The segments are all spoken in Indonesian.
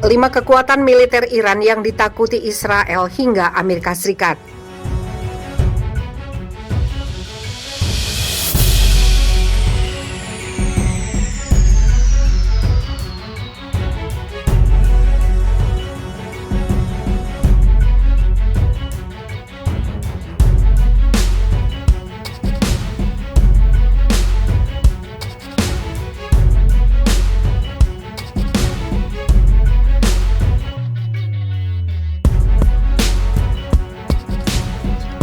5 kekuatan militer Iran yang ditakuti Israel hingga Amerika Serikat.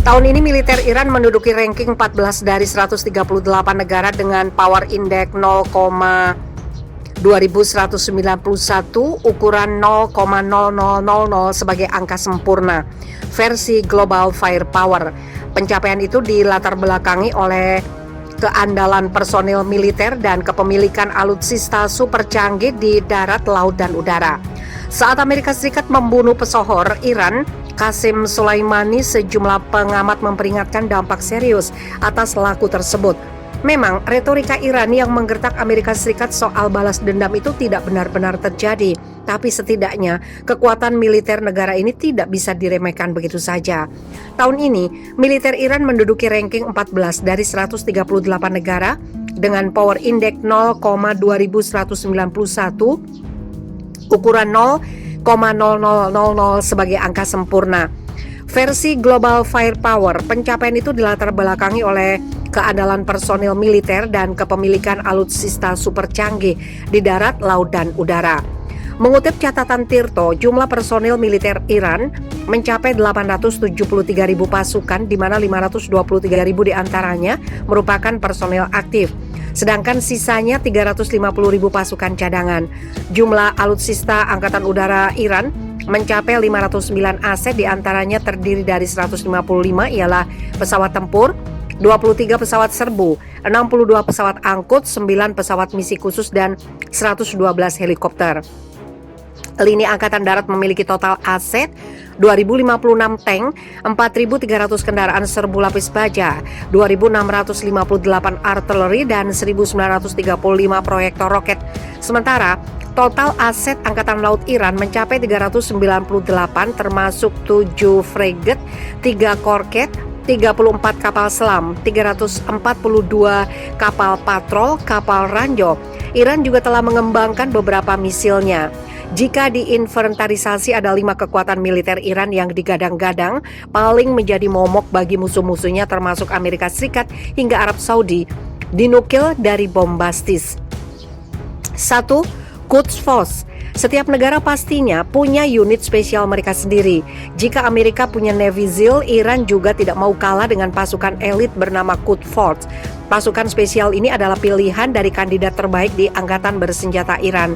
Tahun ini militer Iran menduduki ranking 14 dari 138 negara dengan Power Index 0,2191, ukuran 0,0000 sebagai angka sempurna versi Global Firepower. Pencapaian itu dilatar belakangi oleh keandalan personil militer dan kepemilikan alutsista super canggih di darat, laut, dan udara. Saat Amerika Serikat membunuh pesohor Iran Qasem Soleimani, sejumlah pengamat memperingatkan dampak serius atas laku tersebut. Memang retorika Iran yang menggertak Amerika Serikat soal balas dendam itu tidak benar-benar terjadi, tapi setidaknya kekuatan militer negara ini tidak bisa diremehkan begitu saja. Tahun ini, militer Iran menduduki ranking 14 dari 138 negara dengan Power Index 0,2191, ukuran 0,0000 sebagai angka sempurna versi Global Firepower. Pencapaian itu dilatar belakangi oleh keandalan personil militer dan kepemilikan alutsista super canggih di darat, laut, dan udara. Mengutip catatan Tirto, jumlah personil militer Iran mencapai 873.000 pasukan, di mana 523.000 diantaranya merupakan personil aktif, sedangkan sisanya 350.000 pasukan cadangan. Jumlah alutsista Angkatan Udara Iran mencapai 509 aset, diantaranya terdiri dari 155 ialah pesawat tempur, 23 pesawat serbu, 62 pesawat angkut, 9 pesawat misi khusus, dan 112 helikopter. Lini Angkatan Darat memiliki total aset 2.056 tank, 4.300 kendaraan serbu lapis baja, 2.658 artileri, dan 1.935 proyektor roket. Sementara total aset Angkatan Laut Iran mencapai 398, termasuk 7 frigate, 3 korvet, 34 kapal selam, 342 kapal patrol, kapal ranjau. Iran juga telah mengembangkan beberapa misilnya. Jika diinventarisasi, ada 5 kekuatan militer Iran yang digadang-gadang paling menjadi momok bagi musuh-musuhnya, termasuk Amerika Serikat hingga Arab Saudi, dinukil dari Bombastis. 1. Quds Force. Setiap negara pastinya punya unit spesial mereka sendiri. Jika Amerika punya Navy SEAL, Iran juga tidak mau kalah dengan pasukan elit bernama Quds Force. Pasukan spesial ini adalah pilihan dari kandidat terbaik di Angkatan Bersenjata Iran.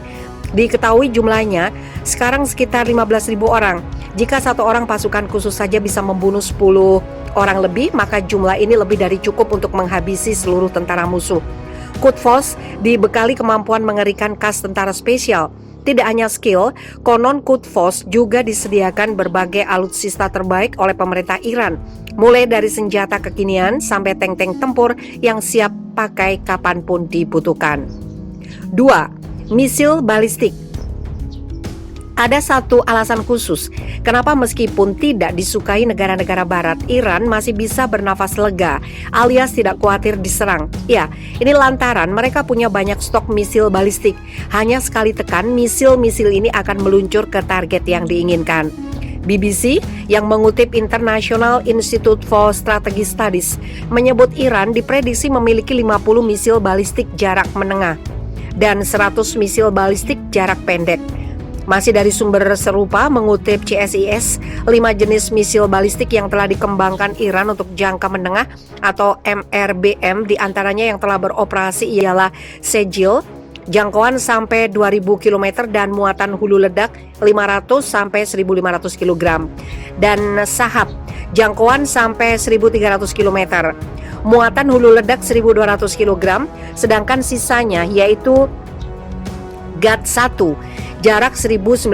Diketahui jumlahnya sekarang sekitar 15.000 orang. Jika satu orang pasukan khusus saja bisa membunuh 10 orang lebih, maka jumlah ini lebih dari cukup untuk menghabisi seluruh tentara musuh. Quds Force dibekali kemampuan mengerikan khas tentara spesial. Tidak hanya skill, konon Quds Force juga disediakan berbagai alutsista terbaik oleh pemerintah Iran, mulai dari senjata kekinian sampai tank-tank tempur yang siap pakai kapanpun dibutuhkan. 2. Misil balistik. Ada satu alasan khusus kenapa meskipun tidak disukai negara-negara barat, Iran masih bisa bernafas lega alias tidak khawatir diserang. Ya, ini lantaran mereka punya banyak stok misil balistik. Hanya sekali tekan, misil-misil ini akan meluncur ke target yang diinginkan. BBC yang mengutip International Institute for Strategic Studies menyebut Iran diprediksi memiliki 50 misil balistik jarak menengah dan 100 misil balistik jarak pendek. Masih dari sumber serupa mengutip CSIS, 5 jenis misil balistik yang telah dikembangkan Iran untuk jangka menengah atau MRBM, diantaranya yang telah beroperasi ialah Sejil, jangkauan sampai 2.000 km dan muatan hulu ledak 500 sampai 1.500 kg, dan Sahab, jangkauan sampai 1.300 km. Muatan hulu ledak 1.200 kg, sedangkan sisanya yaitu GAT-1, jarak 1.950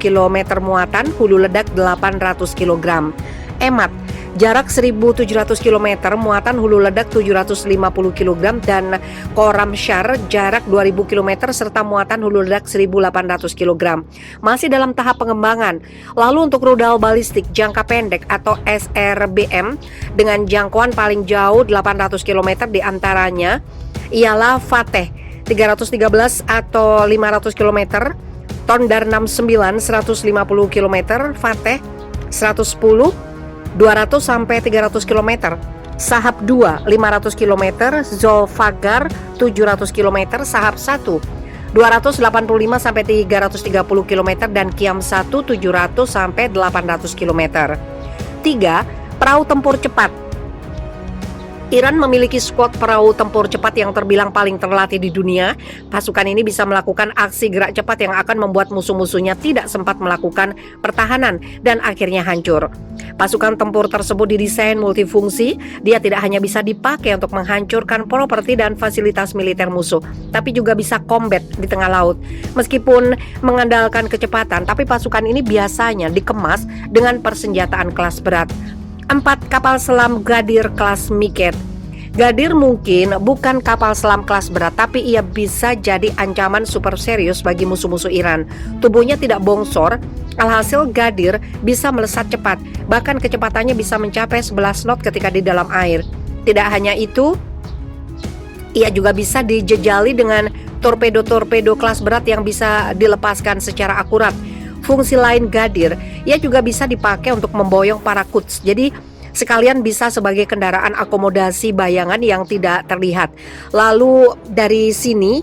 km muatan, hulu ledak 800 kg. EMAT, Jarak 1.700 km, muatan hulu ledak 750 kg, dan Khorramshahr jarak 2.000 km serta muatan hulu ledak 1.800 kg. Masih dalam tahap pengembangan. Lalu untuk rudal balistik jangka pendek atau SRBM dengan jangkauan paling jauh 800 km diantaranya ialah Fateh 313 atau 500 km, Tondar 69 150 km, Fateh 110 200 sampai 300 km, Sahab 2 500 km, Zulfagar 700 km, Sahab 1 285 sampai 330 km, dan Qiyam 1 700 sampai 800 km. 3. Perahu tempur cepat. Iran memiliki skuad perahu tempur cepat yang terbilang paling terlatih di dunia. Pasukan ini bisa melakukan aksi gerak cepat yang akan membuat musuh-musuhnya tidak sempat melakukan pertahanan dan akhirnya hancur. Pasukan tempur tersebut didesain multifungsi. Dia tidak hanya bisa dipakai untuk menghancurkan properti dan fasilitas militer musuh, tapi juga bisa combat di tengah laut. Meskipun mengandalkan kecepatan, tapi pasukan ini biasanya dikemas dengan persenjataan kelas berat. 4. Kapal selam Ghadir kelas Miket. Ghadir mungkin bukan kapal selam kelas berat, tapi ia bisa jadi ancaman super serius bagi musuh-musuh Iran. Tubuhnya tidak bongsor, alhasil Ghadir bisa melesat cepat, bahkan kecepatannya bisa mencapai 11 knot ketika di dalam air. Tidak hanya itu, ia juga bisa dijejali dengan torpedo-torpedo kelas berat yang bisa dilepaskan secara akurat. Fungsi lain Ghadir, ia juga bisa dipakai untuk memboyong para Quds. Jadi sekalian bisa sebagai kendaraan akomodasi bayangan yang tidak terlihat. Lalu dari sini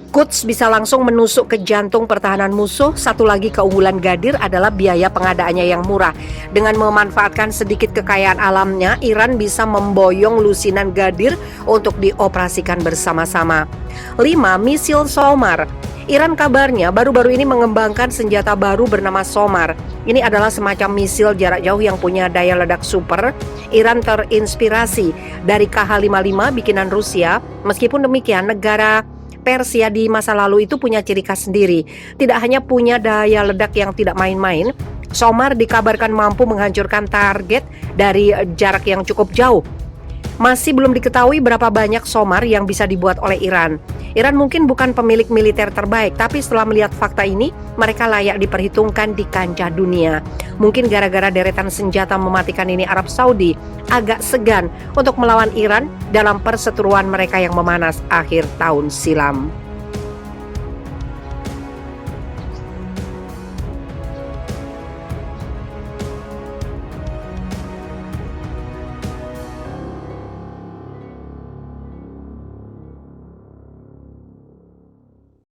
Quds bisa langsung menusuk ke jantung pertahanan musuh. Satu lagi keunggulan Ghadir adalah biaya pengadaannya yang murah. Dengan memanfaatkan sedikit kekayaan alamnya, Iran bisa memboyong lusinan Ghadir untuk dioperasikan bersama-sama. 5. Misil Somar. Iran kabarnya baru-baru ini mengembangkan senjata baru bernama Somar. Ini adalah semacam misil jarak jauh yang punya daya ledak super. Iran terinspirasi dari KH-55 bikinan Rusia. Meskipun demikian, negara Persia di masa lalu itu punya ciri khas sendiri. Tidak hanya punya daya ledak yang tidak main-main, Somar dikabarkan mampu menghancurkan target dari jarak yang cukup jauh. Masih belum diketahui berapa banyak Somar yang bisa dibuat oleh Iran. Iran mungkin bukan pemilik militer terbaik, tapi setelah melihat fakta ini, mereka layak diperhitungkan di kancah dunia. Mungkin gara-gara deretan senjata mematikan ini, Arab Saudi agak segan untuk melawan Iran dalam perseteruan mereka yang memanas akhir tahun silam.